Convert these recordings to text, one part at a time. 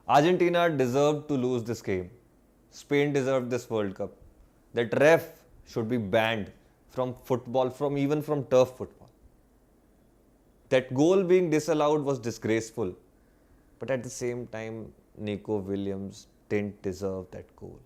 Argentina deserved to lose this game. Spain deserved this World Cup. That ref should be banned from football, even from turf football. That goal being disallowed was disgraceful. But at the same time, Nico Williams didn't deserve that goal.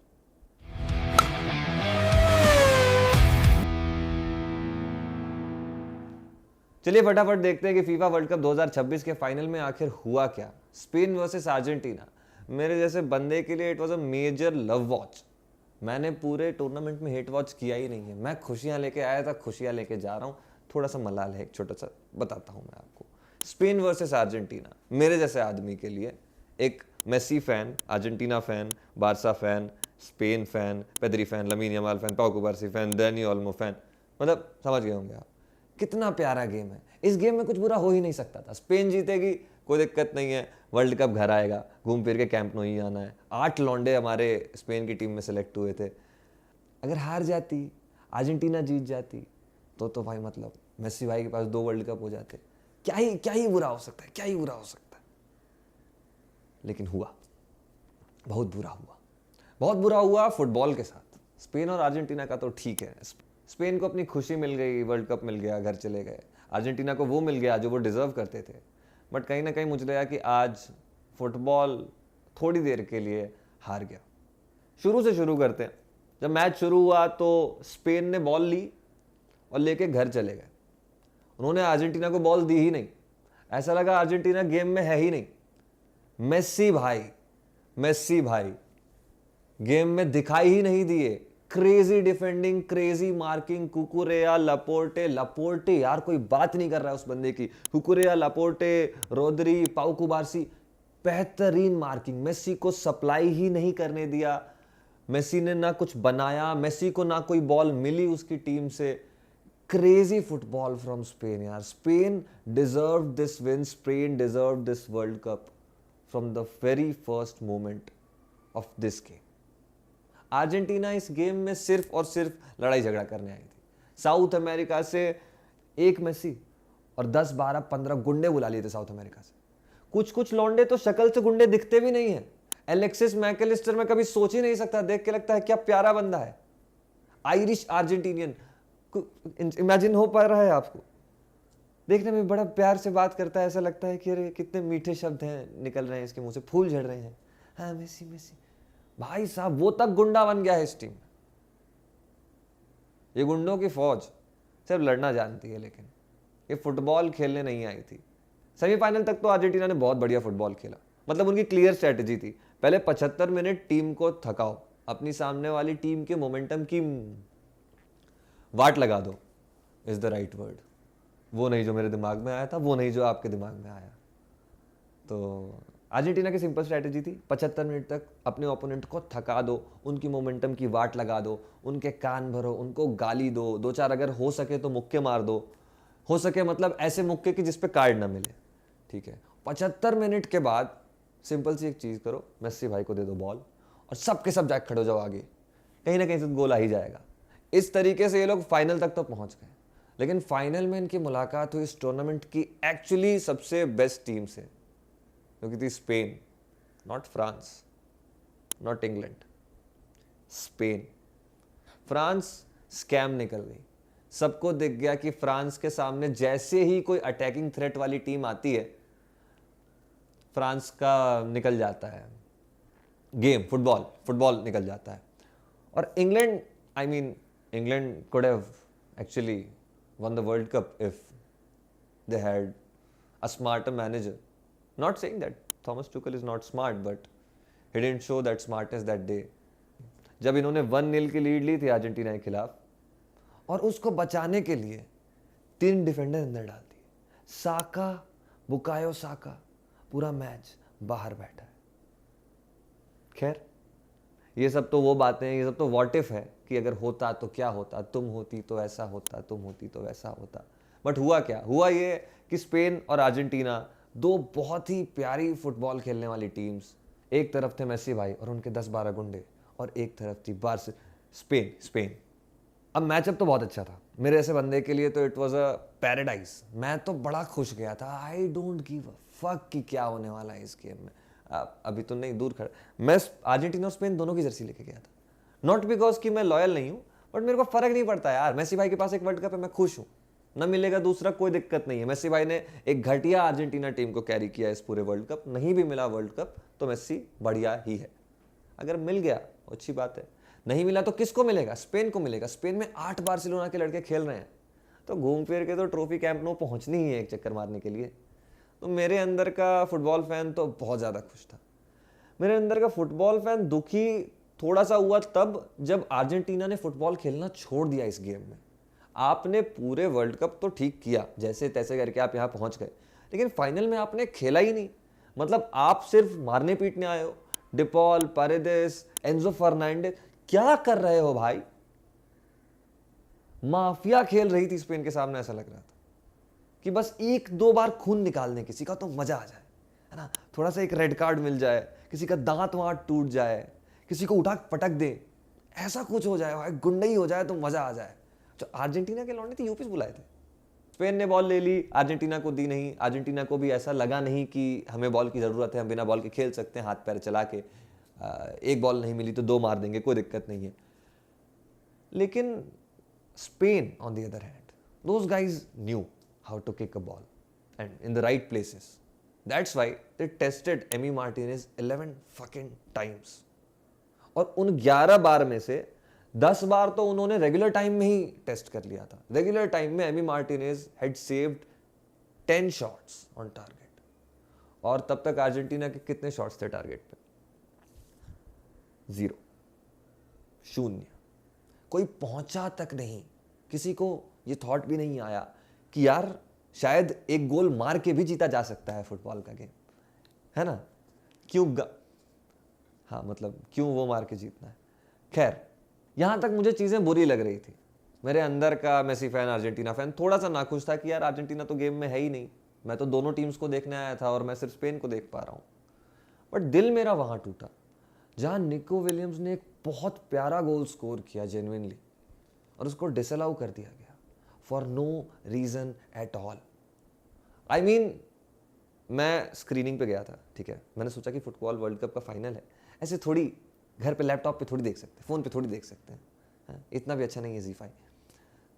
चलिए फटाफट देखते हैं कि FIFA world cup 2026 के final में आखिर हुआ क्या। स्पेन वर्सेस अर्जेंटीना, मेरे जैसे बंदे के लिए it was a major love watch. मैंने पूरे टूर्नामेंट में हेट वॉच किया ही नहीं है। मैं खुशियां लेके आया था, खुशियां लेके जा रहा हूँ। थोड़ा सा मलाल है, एक छोटा सा बताता हूँ मैं आपको। स्पेन वर्सेस अर्जेंटीना, मेरे जैसे आदमी के लिए, एक Messi fan, Argentina fan, Barca fan, Spain fan, Pedri fan, Lamine Yamal fan, Pau Cubarsi fan, Dani Olmo fan, मतलब समझ गए होंगे आप कितना प्यारा गेम है। इस गेम में कुछ बुरा हो ही नहीं सकता था। स्पेन जीतेगी, कोई दिक्कत नहीं है, वर्ल्ड कप घर आएगा, घूम फिर के कैंप नो ही आना है। 8 लौंडे हमारे स्पेन की टीम में सेलेक्ट हुए थे। अगर हार जाती, अर्जेंटीना जीत जाती, तो भाई मतलब मेसी भाई के पास 2 वर्ल्ड कप हो जाते। क्या ही बुरा हो सकता है, क्या ही बुरा हो सकता है। लेकिन हुआ, बहुत बुरा हुआ, बहुत बुरा हुआ फुटबॉल के साथ। स्पेन और अर्जेंटीना का तो ठीक है, स्पेन को अपनी खुशी मिल गई, वर्ल्ड कप मिल गया, घर चले गए। अर्जेंटीना को वो मिल गया जो वो डिजर्व करते थे। बट कहीं ना कहीं मुझे लगा कि आज फुटबॉल थोड़ी देर के लिए हार गया। शुरू से शुरू करते हैं। जब मैच शुरू हुआ तो स्पेन ने बॉल ली और लेके घर चले गए। उन्होंने अर्जेंटीना को बॉल दी ही नहीं। ऐसा लगा अर्जेंटीना गेम में है ही नहीं। मेसी भाई गेम में दिखाई ही नहीं दिए। Crazy defending, crazy marking, Cucurella, Laporte यार कोई बात नहीं कर रहा है उस बंदे की। कुकुरेया, लपोर्टे, रोदरी, पाउ कुबार्सी, बेहतरीन मार्किंग। मेसी को सप्लाई ही नहीं करने दिया। मेसी ने ना कुछ बनाया, मेसी को ना कोई बॉल मिली उसकी टीम से। क्रेजी फुटबॉल फ्रॉम स्पेन यार। Spain deserved this win, Spain deserved this world cup from the very first moment of this game. Argentina इस गेम में सिर्फ और सिर्फ लड़ाई झगड़ा करने आई थी। साउथ अमेरिका से एक मेसी और 10, 12, 15 गुंडे बुला लिए थे साउथ अमेरिका से। कुछ लौंडे तो शक्ल से गुंडे दिखते भी नहीं है। एलेक्सिस मैकलिस्टर में कभी सोच ही नहीं सकता, देख के लगता है क्या प्यारा बंदा है। आयरिश अर्जेंटीनियन, इमेजिन हो पा रहा है आपको? देखने में बड़ा प्यार से बात करता है, ऐसा लगता है कि अरे कितने मीठे शब्द हैं निकल रहे हैं इसके मुंह से, फूल झड़ रहे हैं। हाँ मेसी भाई साहब, वो तक गुंडा बन गया है इस टीम में। ये गुंडों की फौज सिर्फ लड़ना जानती है, लेकिन ये फुटबॉल खेलने नहीं आई थी। सेमीफाइनल तक तो अर्जेंटीना ने बहुत बढ़िया फुटबॉल खेला। मतलब उनकी क्लियर स्ट्रेटेजी थी, पहले 75 मिनट टीम को थकाओ, अपनी सामने वाली टीम के मोमेंटम की वाट लगा दो, इज द राइट वर्ड। वो नहीं जो मेरे दिमाग में आया था, वो नहीं जो आपके दिमाग में आया। तो अर्जेंटीना की सिंपल स्ट्रैटेजी थी, 75 मिनट तक अपने ओपोनेंट को थका दो, उनकी मोमेंटम की वाट लगा दो, उनके कान भरो, उनको गाली दो, 2-4 अगर हो सके तो मुक्के मार दो। हो सके मतलब ऐसे मुक्के कि जिसपे कार्ड ना मिले, ठीक है। 75 मिनट के बाद सिंपल सी एक चीज़ करो, मेसी भाई को दे दो बॉल और सब के सब जाके खड़े हो जाओ आगे, कहीं ना कहीं से गोल आ ही जाएगा। इस तरीके से ये लोग फाइनल तक तो पहुंच गए। लेकिन फाइनल में इनकी मुलाकात हुई इस टूर्नामेंट की एक्चुअली सबसे बेस्ट टीम से, क्योंकि थी Spain, not France, not England, Spain. France scam निकल गई। सबको दिख गया कि फ्रांस के सामने जैसे ही कोई अटैकिंग थ्रेट वाली टीम आती है, फ्रांस का निकल जाता है गेम, फुटबॉल निकल जाता है। और England could have actually won the World Cup if they had a smarter manager. Not saying that Thomas Tuchel is not smart, but he didn't show that smartness that day. जब इन्होंने 1-0 की lead ली थी Argentina के खिलाफ, और उसको बचाने के लिए 3 डिफेंडर अंदर डाल दिए। साका, बुकायो साका पूरा मैच बाहर बैठा है। खैर, ये सब तो वो बातें हैं, ये सब तो व्हाट इफ है कि अगर होता तो क्या होता, तुम होती तो ऐसा होता, तुम होती तो वैसा होता। बट हुआ क्या? हुआ ये कि स्पेन और अर्जेंटीना, 2 बहुत ही प्यारी फुटबॉल खेलने वाली टीम्स, एक तरफ थे मेसी भाई और उनके 10-12 गुंडे, और एक तरफ थी स्पेन। अब मैचअप तो बहुत अच्छा था मेरे ऐसे बंदे के लिए, तो इट वाज अ पैराडाइज। मैं तो बड़ा खुश गया था। I don't give a fuck कि क्या होने वाला है इस गेम में। अभी तो नहीं, दूर खड़ा। मैं अर्जेंटीना और स्पेन दोनों की जर्सी लेके गया था, नॉट बिकॉज कि मैं लॉयल नहीं हूँ, बट मेरे को फर्क नहीं पड़ता यार। मेसी भाई के पास एक वर्ल्ड कप है, मैं खुश हूँ, ना मिलेगा दूसरा कोई दिक्कत नहीं है। मेसी भाई ने एक घटिया अर्जेंटीना टीम को कैरी किया इस पूरे वर्ल्ड कप, नहीं भी मिला वर्ल्ड कप तो मेसी बढ़िया ही है। अगर मिल गया अच्छी बात है, नहीं मिला तो किसको मिलेगा? स्पेन को मिलेगा। स्पेन में 8 बार्सिलोना के लड़के खेल रहे हैं, तो घूम फिर के तो ट्रॉफी कैंप नो पहुंचनी ही है एक चक्कर मारने के लिए। तो मेरे अंदर का फुटबॉल फैन तो बहुत ज़्यादा खुश था। मेरे अंदर का फुटबॉल फैन दुखी थोड़ा सा हुआ तब जब अर्जेंटीना ने फुटबॉल खेलना छोड़ दिया इस गेम में। आपने पूरे वर्ल्ड कप तो ठीक किया, जैसे तैसे करके आप यहाँ पहुंच गए, लेकिन फाइनल में आपने खेला ही नहीं। मतलब आप सिर्फ मारने पीटने आए हो। डिपॉल, पारेदेस, एंजो फर्नांडिस, क्या कर रहे हो भाई? माफिया खेल रही थी स्पेन के सामने। ऐसा लग रहा था कि बस 1-2 बार खून निकाल दें किसी का तो मजा आ जाए, है ना? थोड़ा सा एक रेड कार्ड मिल जाए, किसी का दांत वांत टूट जाए, किसी को उठा पटक दे, ऐसा कुछ हो जाए भाई, गुंडई हो जाए तो मजा आ जाए। जो अर्जेंटीना के लौंडे थे यूपी से बुलाए थे। स्पेन ने बॉल ले ली, अर्जेंटीना को दी नहीं। अर्जेंटीना को भी ऐसा लगा नहीं कि हमें बॉल की ज़रूरत है, हम बिना बॉल के खेल सकते हैं, हाथ पैर चला के। एक बॉल नहीं मिली तो 2 मार देंगे, कोई दिक्कत नहीं है। लेकिन Spain on the other hand, those guys new how to kick a ball and in the right places. That's why they tested Emi Martinez 11 fucking times. और उन 11 बार में से 10 बार तो उन्होंने रेगुलर टाइम में ही टेस्ट कर लिया था। रेगुलर टाइम में Amy Martinez had saved 10 shots on target. और तब तक अर्जेंटीना के कितने शॉट्स थे टारगेट पे? 0, 0। कोई पहुंचा तक नहीं। किसी को ये थॉट भी नहीं आया कि यार शायद एक गोल मार के भी जीता जा सकता है फुटबॉल का गेम, है ना? हाँ, मतलब क्यों वो मार के जीतना है? खैर, यहां तक मुझे चीजें बुरी लग रही थी। मेरे अंदर का मेसी फैन, अर्जेंटीना फैन थोड़ा सा नाखुश था कि यार अर्जेंटीना तो गेम में है ही नहीं। मैं तो दोनों टीम्स को देखने आया था और मैं सिर्फ स्पेन को देख पा रहा हूं। बट दिल मेरा वहां टूटा जहां निको विलियम्स ने एक बहुत प्यारा गोल स्कोर किया जेन्युइनली, और उसको डिसअलाउ कर दिया गया for no reason at all. I mean, मैं स्क्रीनिंग पे गया था, ठीक है, मैंने सोचा कि फुटबॉल वर्ल्ड कप का फाइनल है, ऐसे थोड़ी घर पे लैपटॉप पे थोड़ी देख सकते हैं, फ़ोन पे थोड़ी देख सकते हैं, इतना भी अच्छा नहीं है जी5।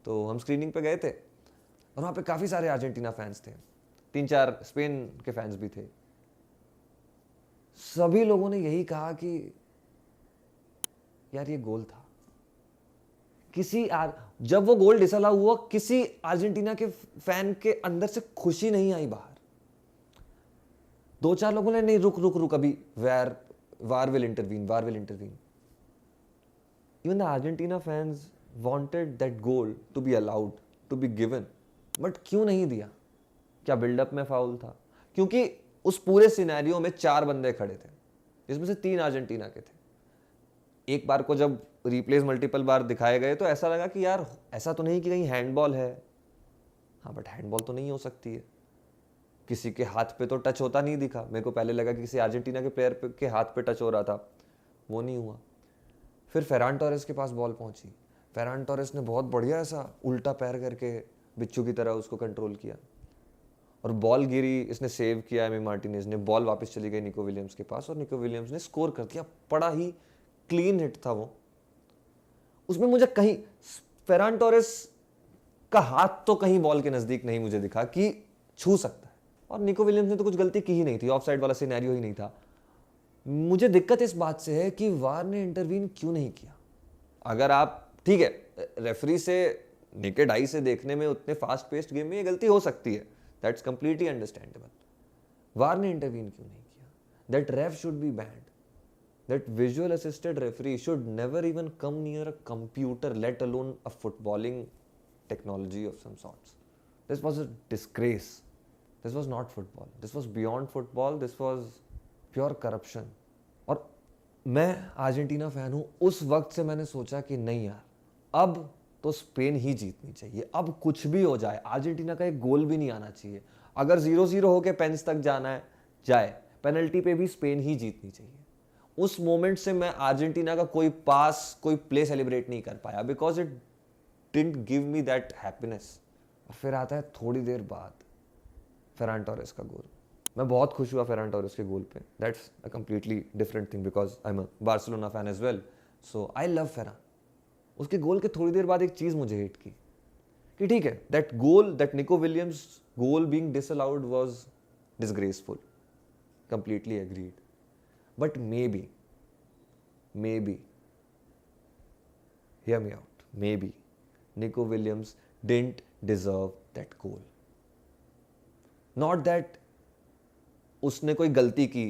तो हम स्क्रीनिंग पे गए थे और वहाँ पे काफ़ी सारे अर्जेंटीना फैंस थे, 3-4 स्पेन के फैंस भी थे। सभी लोगों ने यही कहा कि यार ये गोल था। जब वो गोल डिसअलाउ हुआ, किसी अर्जेंटीना के फैन के अंदर से खुशी नहीं आई बाहर। 2-4 लोगों ने नहीं, रुक अभी, VAR will intervene. Even the Argentina fans wanted that goal to be allowed, to be given, but क्यों नहीं दिया? क्या बिल्डअप में फाउल था? क्योंकि उस पूरे सिनेरियो में 4 बंदे खड़े थे, जिसमें से 3 अर्जेंटीना के थे। एक बार को जब रिप्लेस मल्टीपल बार दिखाए गए तो ऐसा लगा कि यार ऐसा तो नहीं कि कहीं हैंडबॉल है। हाँ, बट हैंडबॉल तो नहीं हो सकती है। किसी के हाथ पे तो टच होता नहीं दिखा। मेरे को पहले लगा कि किसी अर्जेंटीना के प्लेयर के हाथ पे टच हो रहा था, वो नहीं हुआ। फिर फेरान टोरेस के पास बॉल पहुंची। फेरान टोरेस ने बहुत बढ़िया ऐसा उल्टा पैर करके बिच्छू की तरह उसको कंट्रोल किया और बॉल गिरी, इसने सेव किया एमी मार्टिनेज ने, बॉल वापस चली गई निको विलियम्स के पास और निको विलियम्स ने स्कोर कर दिया। बड़ा ही क्लीन हिट था वो। उसमें मुझे कहीं फेरान टोरेस का हाथ तो कहीं बॉल के नजदीक नहीं मुझे दिखा कि छू सकता है, और निको विलियम्स ने तो कुछ गलती की ही नहीं थी, ऑफसाइड वाला सिनेरियो ही नहीं था। मुझे दिक्कत इस बात से है कि वार ने इंटरवीन क्यों नहीं किया। अगर आप, ठीक है, रेफरी से नेकेड आई से देखने में उतने फास्ट पेस्ड गेम में ये गलती हो सकती है, दैट्स कंप्लीटली अंडरस्टैंडेबल। वार ने इंटरवीन क्यों नहीं किया? That ref should be band. That visual assisted referee should never even come near a computer, let alone a footballing technology of some sorts. This was a disgrace. This was not football. This was beyond football. This was pure corruption. और मैं Argentina fan हूँ। उस वक्त से मैंने सोचा कि नहीं यार, अब तो स्पेन ही जीतनी चाहिए। अब कुछ भी हो जाए, अर्जेंटीना का एक गोल भी नहीं आना चाहिए। अगर 0-0 होके पेन्स तक जाना है, जाए, पेनल्टी पे भी स्पेन ही जीतनी चाहिए। उस मोमेंट से मैं अर्जेंटीना का कोई पास, कोई प्ले सेलिब्रेट नहीं कर पाया, because it didn't give me that happiness. और फिर आता है थोड़ी देर बाद फेरान टोरेस का गोल। मैं बहुत खुश हुआ फेरान टोरेस के गोल पे. That's a completely different thing because I am a Barcelona fan as well. So I love Ferran. उसके गोल के थोड़ी देर बाद एक चीज़ मुझे हिट की कि ठीक है, that goal, that Nico Williams goal being disallowed was disgraceful. Completely agreed. But maybe, hear me out, maybe Nico Williams didn't deserve that goal. Not that उसने कोई गलती की,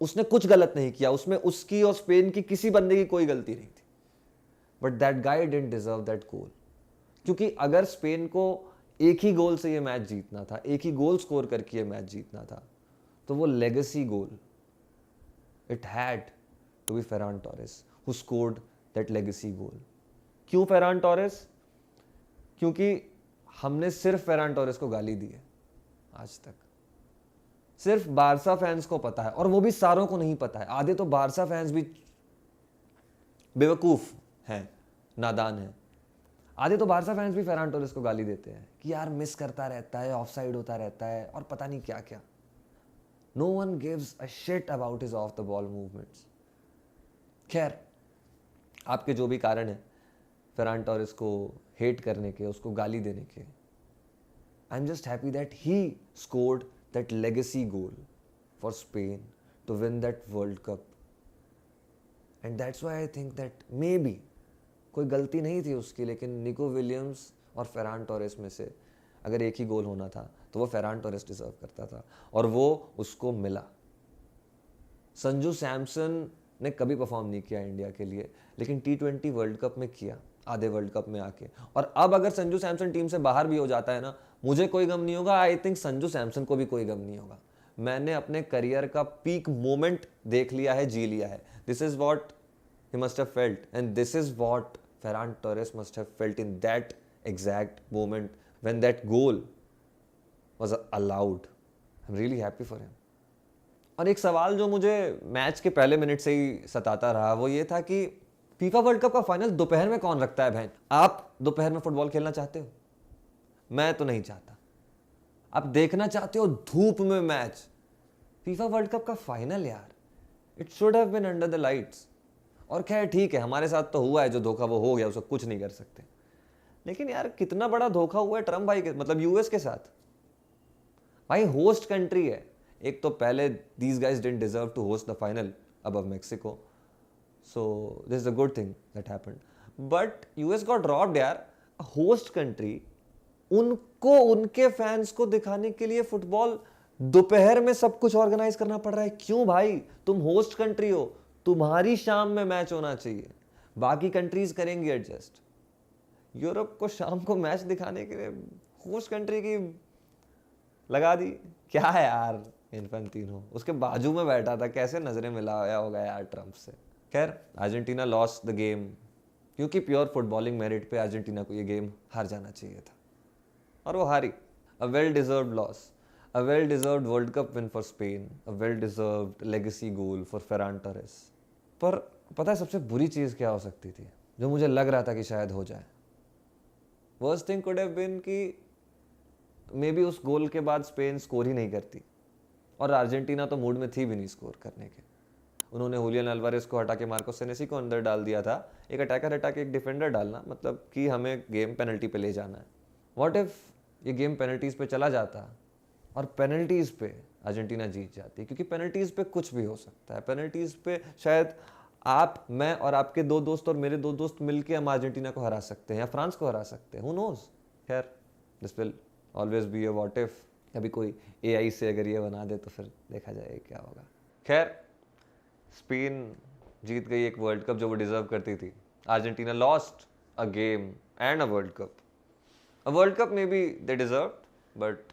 उसने कुछ गलत नहीं किया, उसमें उसकी और स्पेन की किसी बंदे की कोई गलती नहीं थी. But that guy didn't deserve that goal. क्योंकि अगर स्पेन को एक ही गोल से ये मैच जीतना था, एक ही गोल स्कोर करके ये मैच जीतना था, तो वो legacy goal, it had to be Ferran Torres who scored that legacy goal. क्यों फेरान टोरेस? क्योंकि हमने सिर्फ फेरान टोरेस को गाली दी है आज तक. सिर्फ बारसा फैंस को पता है, और वो भी सारों को नहीं पता है. आधे तो बारसा फैंस भी बेवकूफ हैं, नादान हैं. आधे तो बारसा फैंस भी फेरान टोरेस को गाली देते हैं कि यार मिस करता रहता है, ऑफसाइड होता रहता है, और पता नहीं क्या क्या. No one gives a shit about his off the ball movements. खैर, आपके जो भी कारण है फेरान टोरेस को हेट करने के, उसको गाली देने के, I am just happy that he scored that legacy goal for Spain to win that world cup. And that's why I think that maybe कोई गलती नहीं थी उसकी, लेकिन निको विलियम्स और फेरान टोरेस में से अगर एक ही गोल होना था तो वो फेरान टोरेस डिजर्व करता था, और वो उसको मिला. संजू सैमसन ने कभी परफॉर्म नहीं किया इंडिया के लिए, लेकिन T20 वर्ल्ड कप में किया, आधे वर्ल्ड कप में आके. और अब अगर संजू सैमसन टीम से बाहर भी हो जाता है ना, मुझे कोई गम नहीं होगा. आई थिंक संजू सैमसन को भी कोई गम नहीं होगा. मैंने अपने करियर का पीक मोमेंट देख लिया है, जी लिया है. This is what he must have felt, and this is what Ferran Torres must have felt in that exact moment when that goal was allowed. I'm really happy for him. और एक सवाल जो मुझे मैच के पहले minute से ही सताता रहा, वो ये था कि फीफा वर्ल्ड कप का फाइनल दोपहर में कौन रखता है बहन? आप दोपहर में फुटबॉल खेलना चाहते हो? मैं तो नहीं चाहता. आप देखना चाहते हो धूप में मैच? फीफा वर्ल्ड कप का फाइनल यार, it should have been under the lights. और खैर ठीक है, हमारे साथ तो हुआ है जो धोखा, वो हो गया, उसको कुछ नहीं कर सकते. लेकिन यार कितना बड़ा धोखा हुआ है ट्रम्प भाई के, मतलब यूएस के साथ. भाई होस्ट कंट्री है. एक तो पहले these guys didn't deserve to host the final above Mexico, so this is a good thing that happened. But US got dropped यार. होस्ट कंट्री, उनको उनके फैंस को दिखाने के लिए फुटबॉल दोपहर में सब कुछ ऑर्गेनाइज करना पड़ रहा है. क्यों भाई? तुम होस्ट कंट्री हो, तुम्हारी शाम में मैच होना चाहिए. बाकी कंट्रीज करेंगी एडजस्ट. यूरोप को शाम को मैच दिखाने के लिए होस्ट कंट्री की लगा दी. क्या है यार, इन्फेंटिनो उसके बाजू में बैठा था, कैसे नजरें मिलाया होगा यार ट्रम्प से. खैर, अर्जेंटीना लॉस्ट द गेम, क्योंकि प्योर फुटबॉलिंग मेरिट पे अर्जेंटीना को ये गेम हार जाना चाहिए था, और वो हारी. A well deserved loss, a well deserved World Cup win for Spain, a well deserved legacy goal for Ferran Torres. पर पता है सबसे बुरी चीज़ क्या हो सकती थी, जो मुझे लग रहा था कि शायद हो जाए? Worst thing could have been कि मे बी उस गोल के बाद स्पेन स्कोर ही नहीं करती, और अर्जेंटीना तो मूड में थी भी नहीं स्कोर करने के. उन्होंने हुलियन अल्वारेस को हटा के मार्को सेनेसी को अंदर डाल दिया था. एक अटैकर हटा के एक डिफेंडर डालना, मतलब कि हमें गेम पेनल्टी पे ले जाना है. व्हाट इफ ये गेम पेनल्टीज पे चला जाता और पेनल्टीज पे अर्जेंटीना जीत जाती? क्योंकि पेनल्टीज पे कुछ भी हो सकता है. पेनल्टीज पे शायद आप, मैं और आपके दो दोस्त और मेरे दो दोस्त मिलके हम अर्जेंटीना को हरा सकते हैं या फ्रांस को हरा सकते हैं. Who knows. खैर, this will always be a what if. कभी कोई एआई से अगर ये बना दे तो फिर देखा जाएगा क्या होगा. खैर, स्पेन जीत गई एक वर्ल्ड कप जो वो डिजर्व करती थी. Argentina lost a game and a world cup. A world cup may be they deserved, but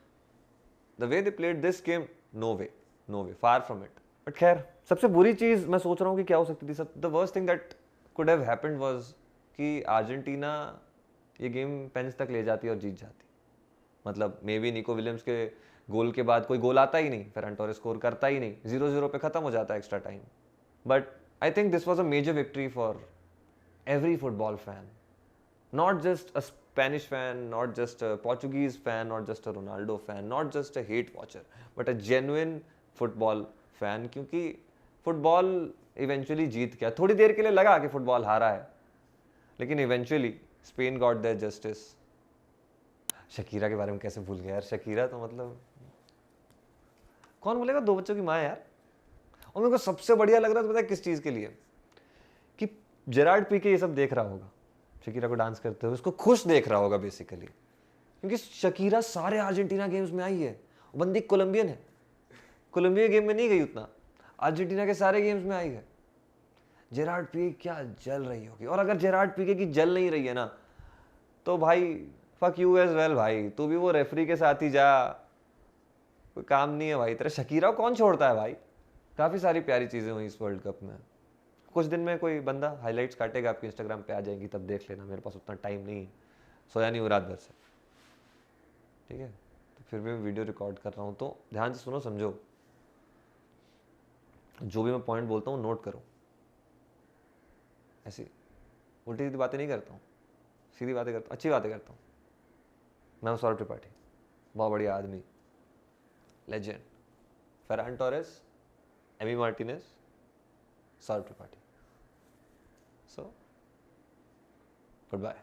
the way they played this game, no way, far from it. But खैर, सबसे बुरी चीज़ मैं सोच रहा हूँ कि क्या हो सकती थी. The worst thing that could have happened was कि अर्जेंटीना ये गेम पेंस तक ले जाती और जीत जाती. मतलब मे बी निको विलियम्स के गोल के बाद कोई गोल आता ही नहीं, फेरान टोरेस स्कोर करता ही नहीं, 0-0 पे खत्म हो जाता है extra time. But I think this was a major victory for every football fan, not just a Spanish fan, not just a Portuguese fan, not just a Ronaldo fan, not just a hate watcher, but a genuine football fan. क्योंकि football eventually जीत गया. थोड़ी देर के लिए लगा कि football हारा है, लेकिन eventually Spain got their justice. Shakira के बारे में कैसे भूल गया यार. शकीरा तो मतलब कौन बोलेगा, 2 बच्चों की माँ है यार. और मेरे को सबसे बढ़िया लग रहा है तो पता है किस चीज़ के लिए, कि जेरार्ड पीके ये सब देख रहा होगा शकीरा को डांस करते हुए, उसको खुश देख रहा होगा बेसिकली. क्योंकि शकीरा सारे अर्जेंटीना गेम्स में आई है. वो बंदी कोलंबियन है, कोलंबिया गेम में नहीं गई उतना, अर्जेंटीना के सारे गेम्स में आई है. जेरार्ड पीके क्या जल रही होगी. और अगर जेरार्ड पीके की जल नहीं रही है ना, तो भाई फक यू एज वेल भाई. तू भी वो रेफरी के साथ ही जा, कोई काम नहीं है भाई तेरा. शकीरा को कौन छोड़ता है भाई. काफ़ी सारी प्यारी चीज़ें हुई इस वर्ल्ड कप में. कुछ दिन में कोई बंदा हाइलाइट्स काटेगा, आपके इंस्टाग्राम पे आ जाएंगी, तब देख लेना. मेरे पास उतना टाइम नहीं है, सोया नहीं हूँ रात भर से. ठीक है, तो फिर भी मैं वीडियो रिकॉर्ड कर रहा हूँ, तो ध्यान से सुनो, समझो. जो भी मैं पॉइंट बोलता हूँ नोट करो. ऐसी उल्टी सीधी बातें नहीं करता हूँ, सीधी बातें करता हूँ, अच्छी बातें करता हूँ. मैं हूँ सौरभ त्रिपाठी, बहुत बढ़िया आदमी, legend. Farhan Torres, Amy Martinez, Saurabh Tripathi. So, goodbye.